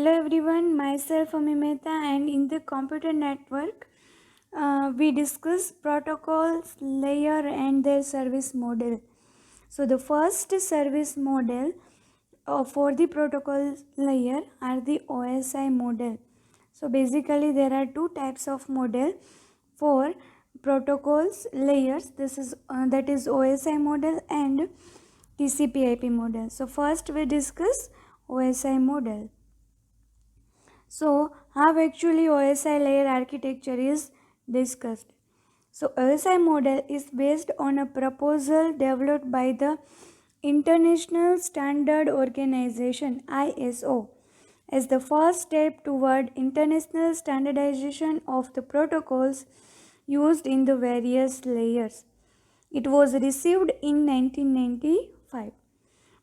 Hello everyone, myself Ami Mehta, and in the computer network we discuss protocols, layer and their service model. So the first service model for the protocol layer are the OSI model. So basically there are two types of model for protocols layers. This is that is OSI model and TCP/IP model. So first we discuss OSI model. So how actually OSI layer architecture is discussed. So OSI model is based on a proposal developed by the International Standard Organization ISO as the first step toward international standardization of the protocols used in the various layers. It was received in 1995.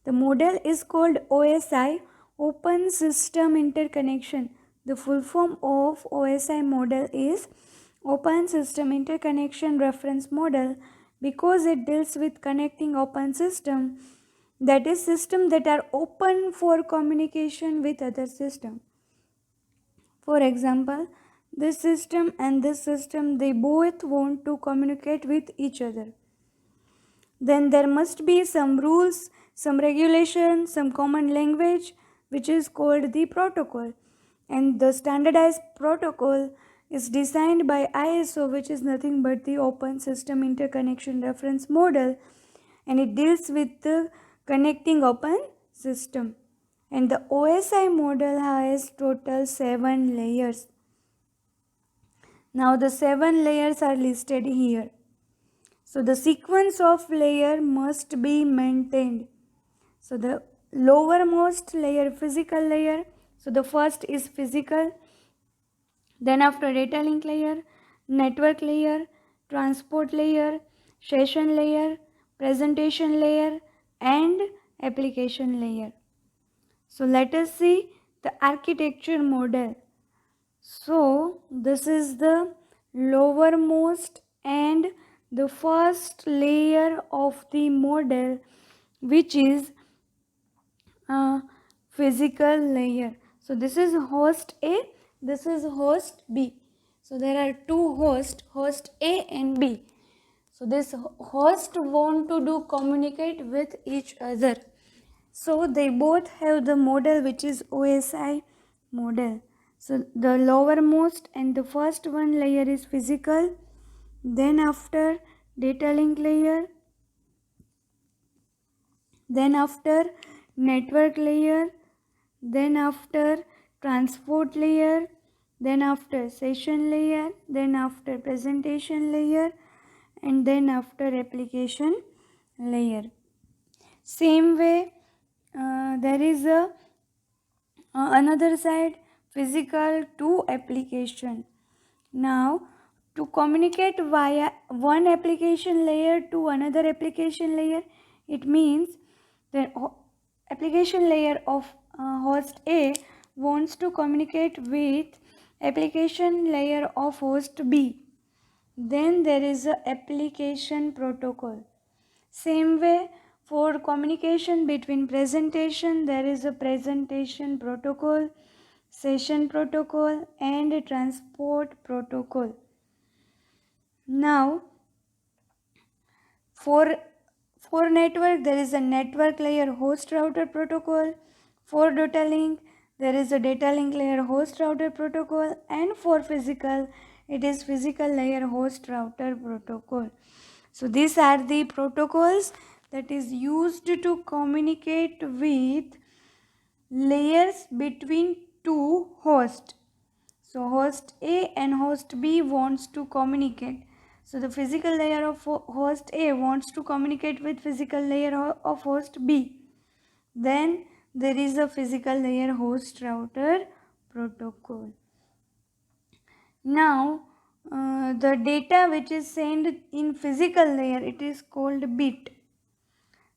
The model is called OSI, Open System Interconnection. The full form of OSI model is Open System Interconnection Reference Model because it deals with connecting open system, that is system that are open for communication with other system. For example, this system and this system, they both want to communicate with each other. Then there must be some rules, some regulation, some common language which is called the protocol. And the standardized protocol is designed by ISO, which is nothing but the Open System Interconnection Reference Model, and it deals with the connecting open system. And the OSI model has total 7 layers. Now the 7 layers are listed here. So the sequence of layer must be maintained. So the lowermost layer, physical layer. So the first is physical. Then after data link layer, network layer, transport layer, session layer, presentation layer and application layer. So let us see the architecture model. So this is the lowermost and the first layer of the model, which is a physical layer. So this is host A, this is host B. So there are two hosts, host A and B. So this host want to do communicate with each other. So they both have the model which is OSI model. So the lowermost and the first one layer is physical. Then after data link layer. Then after network layer. Then after transport layer. Then after session layer. Then after presentation layer. And then after application layer. Same way there is a another side, physical to application. Now to communicate via one application layer to another application layer, it means the application layer of host A wants to communicate with application layer of host B. Then there is a application protocol. Same way, for communication between presentation, there is a presentation protocol, session protocol and a transport protocol. Now for network, there is a network layer host router protocol. For data link, there is a data link layer host router protocol, and for physical, it is physical layer host router protocol. So these are the protocols that is used to communicate with layers between two hosts. So host A and host B wants to communicate. So the physical layer of host A wants to communicate with physical layer of host B. Then there is a physical layer host router protocol. Now the data which is sent in physical layer, it is called bit.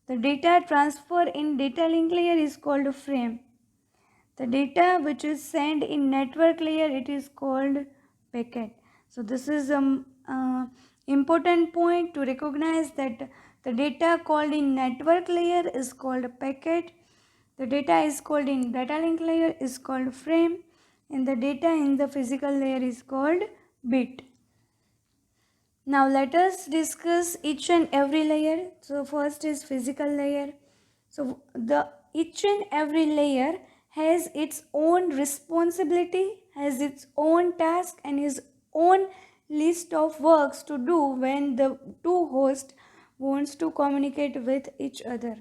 The data transfer in data link layer is called frame. The data which is sent in network layer, it is called packet. So this is an important point to recognize that the data called in network layer is called packet. The data is called in data link layer is called frame, and the data in the physical layer is called bit. Now let us discuss each and every layer. So first is physical layer. So the each and every layer has its own responsibility, has its own task and its own list of works to do when the two hosts wants to communicate with each other.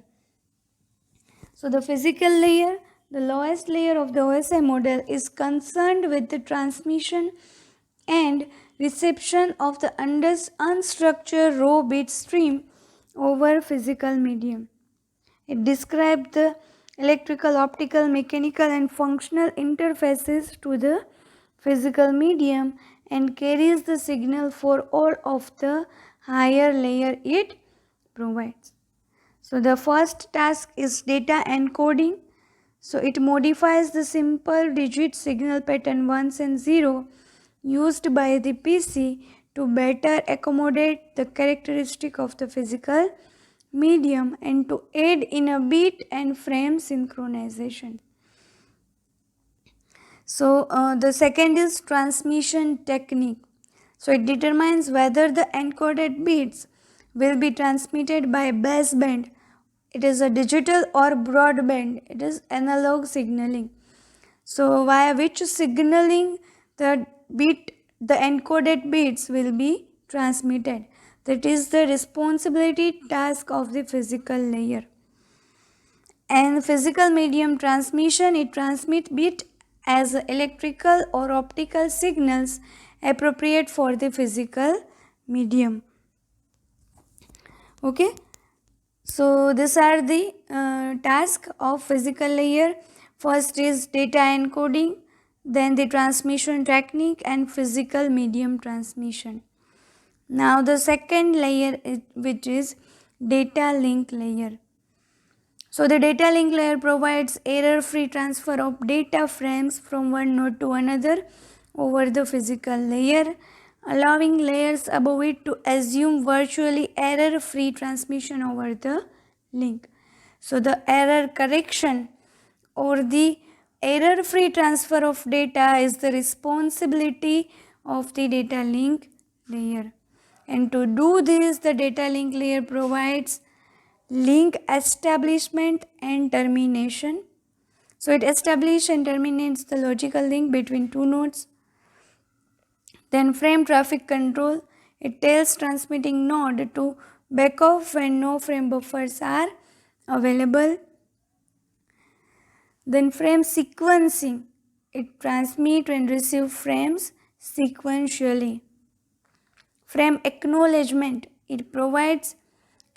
So the physical layer, the lowest layer of the OSI model, is concerned with the transmission and reception of the unstructured raw bit stream over physical medium. It describes the electrical, optical, mechanical and functional interfaces to the physical medium and carries the signal for all of the higher layer it provides. So the first task is data encoding. So it modifies the simple digit signal pattern 1s and 0 used by the PC to better accommodate the characteristic of the physical medium and to aid in a bit and frame synchronization. So the second is transmission technique. So it determines whether the encoded bits will be transmitted by baseband. It is a digital or broadband. It is analog signaling. So via which signaling the encoded bits will be transmitted. That is the responsibility task of the physical layer. And physical medium transmission, it transmits bit as electrical or optical signals appropriate for the physical medium. Okay. So these are the tasks of physical layer. First is data encoding, then the transmission technique and physical medium transmission. Now the second layer which is data link layer. So the data link layer provides error-free transfer of data frames from one node to another over the physical layer, allowing layers above it to assume virtually error-free transmission over the link. So the error correction or the error-free transfer of data is the responsibility of the data link layer. And to do this, the data link layer provides link establishment and termination. So it establishes and terminates the logical link between two nodes. Then frame traffic control. It tells transmitting node to back off when no frame buffers are available. Then frame sequencing. It transmits and receives frames sequentially. Frame acknowledgement. It provides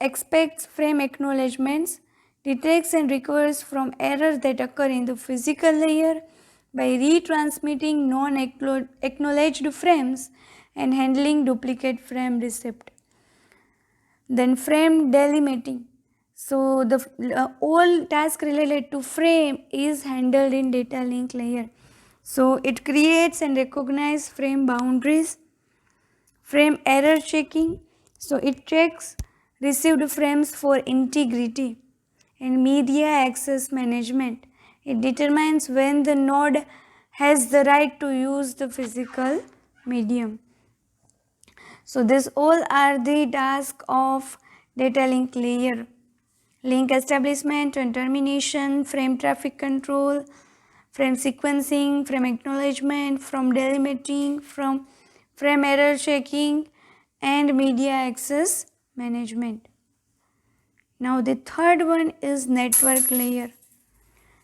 expects frame acknowledgements, detects and recovers from errors that occur in the physical layer by retransmitting non-acknowledged frames and handling duplicate frame receipt. Then frame delimiting. So the all task related to frame is handled in data link layer. So it creates and recognizes frame boundaries. Frame error checking. So it checks received frames for integrity. And media access management. It determines when the node has the right to use the physical medium. So these all are the tasks of data link layer. Link establishment and termination, frame traffic control, frame sequencing, frame acknowledgement, from delimiting, from frame error checking and media access management. Now the third one is network layer.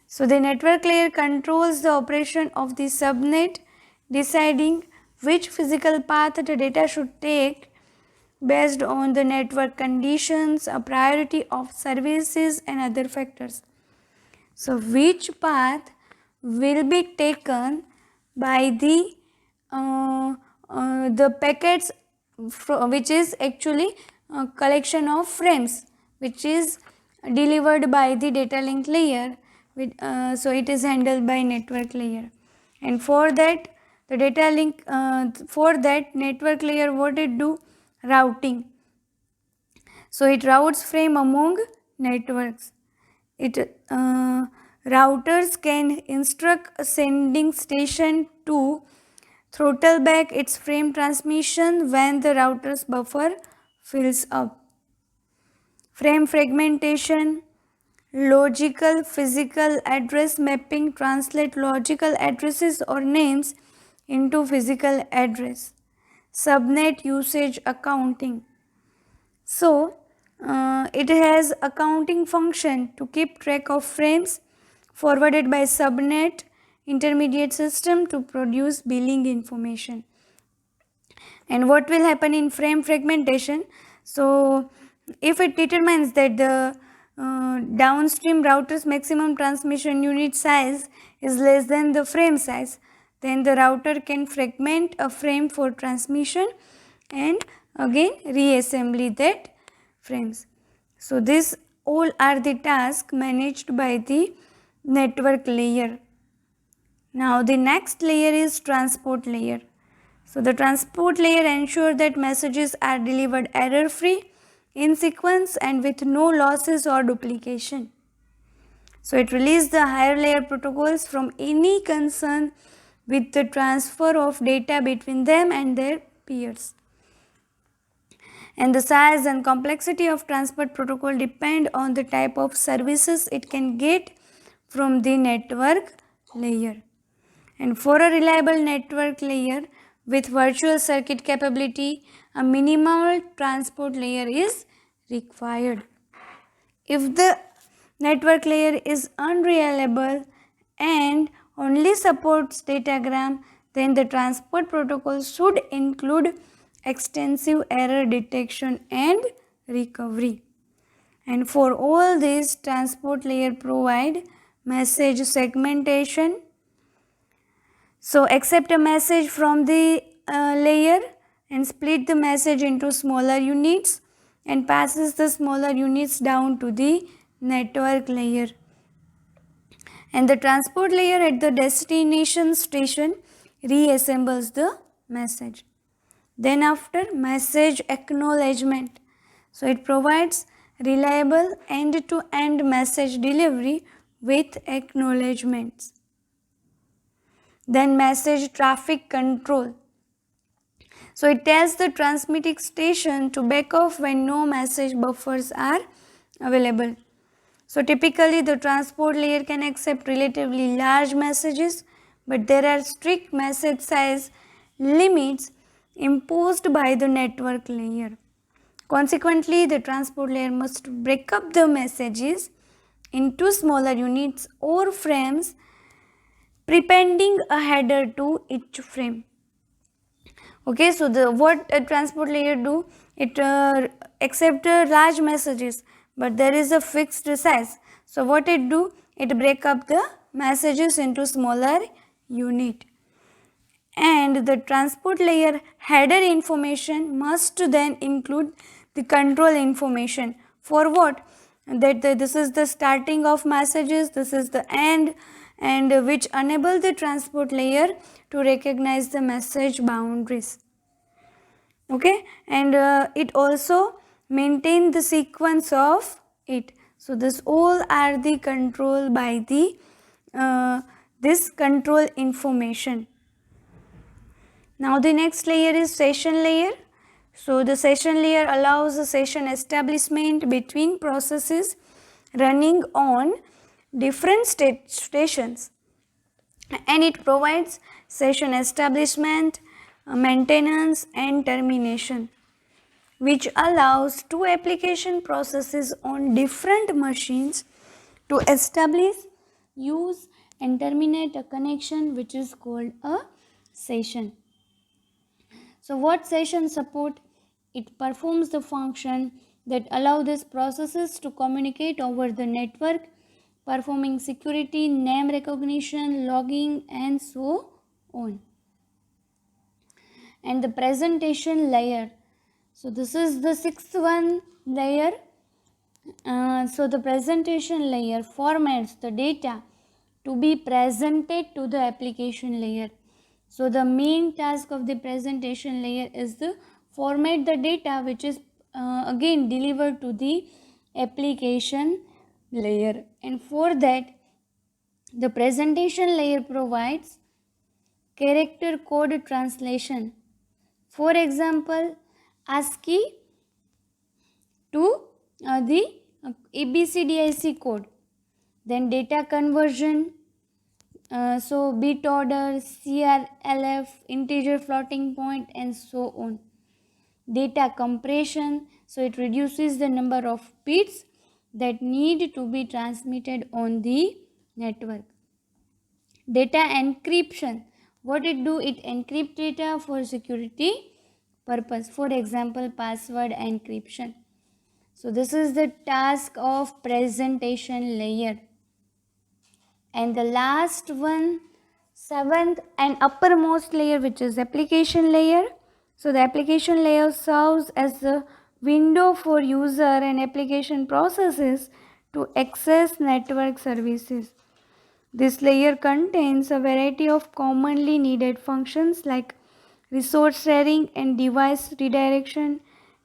So the network layer controls the operation of the subnet, deciding which physical path the data should take based on the network conditions, a priority of services and other factors. So which path will be taken by the packets which is actually a collection of frames which is delivered by the data link layer. So it is handled by network layer, and for that the data link for that network layer, what it do? Routing. So it routes frame among networks. It Routers can instruct a sending station to throttle back its frame transmission when the router's buffer fills up. Frame fragmentation, logical physical address mapping translate logical addresses or names into physical address. Subnet usage accounting. So, it has accounting function to keep track of frames forwarded by subnet intermediate system to produce billing information. And what will happen in frame fragmentation? So, if it determines that the downstream router's maximum transmission unit size is less than the frame size, then the router can fragment a frame for transmission and again reassembly that frames. So, this all are the tasks managed by the network layer. Now, the next layer is transport layer. So, the transport layer ensures that messages are delivered error free, in sequence and with no losses or duplication. So, it releases the higher layer protocols from any concern with the transfer of data between them and their peers. And the size and complexity of transport protocol depend on the type of services it can get from the network layer. And for a reliable network layer with virtual circuit capability, a minimal transport layer is required. If the network layer is unreliable and only supports datagram, then the transport protocol should include extensive error detection and recovery. And for all this, transport layer provide message segmentation. So accept a message from the layer and split the message into smaller units and passes the smaller units down to the network layer. And the transport layer at the destination station reassembles the message. Then after, message acknowledgement. So it provides reliable end-to-end message delivery with acknowledgements. Then message traffic control. So it tells the transmitting station to back off when no message buffers are available. So typically the transport layer can accept relatively large messages, but there are strict message size limits imposed by the network layer. Consequently, the transport layer must break up the messages into smaller units or frames, prepending a header to each frame. Okay, so what a transport layer do? It accept large messages, but there is a fixed size. So what it do? It break up the messages into smaller unit. And the transport layer header information must then include the control information. For what? That this is the starting of messages, this is the end, and which enable the transport layer to recognize the message boundaries. Okay, and it also maintain the sequence of it. So this all are the control by the this control information. Now the next layer is session layer. So the session layer allows a session establishment between processes running on different stations, and it provides session establishment, maintenance and termination, which allows two application processes on different machines to establish, use and terminate a connection, which is called a session. So what session support? It performs the function that allow these processes to communicate over the network, performing security, name recognition, logging and so on. And the presentation layer. So this is the sixth one layer. So the presentation layer formats the data to be presented to the application layer. So the main task of the presentation layer is to format the data which is again delivered to the application layer. And for that, The presentation layer provides character code translation. For example, ASCII to the ABCDIC code. Then data conversion, so bit order, CRLF, integer floating point, and so on. Data compression, so it reduces the number of bits that need to be transmitted on the network. Data encryption, what it do, it encrypt data for security purpose, for example password encryption. So this is the task of presentation layer. And the last one, seventh and uppermost layer, which is application layer. So the application layer serves as a window for user and application processes to access network services. This layer contains a variety of commonly needed functions like resource sharing and device redirection,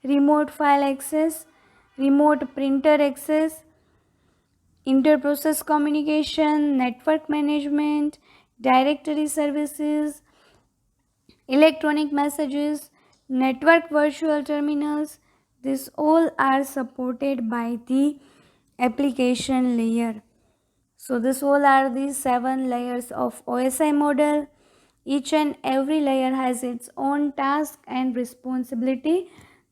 remote file access, remote printer access, inter-process communication, network management, directory services, electronic messages, network virtual terminals. These all are supported by the application layer. So this all are the 7 layers of OSI model. Each and every layer has its own task and responsibility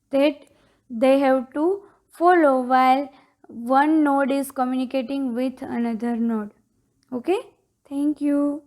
that they have to follow while one node is communicating with another node. Okay, thank you.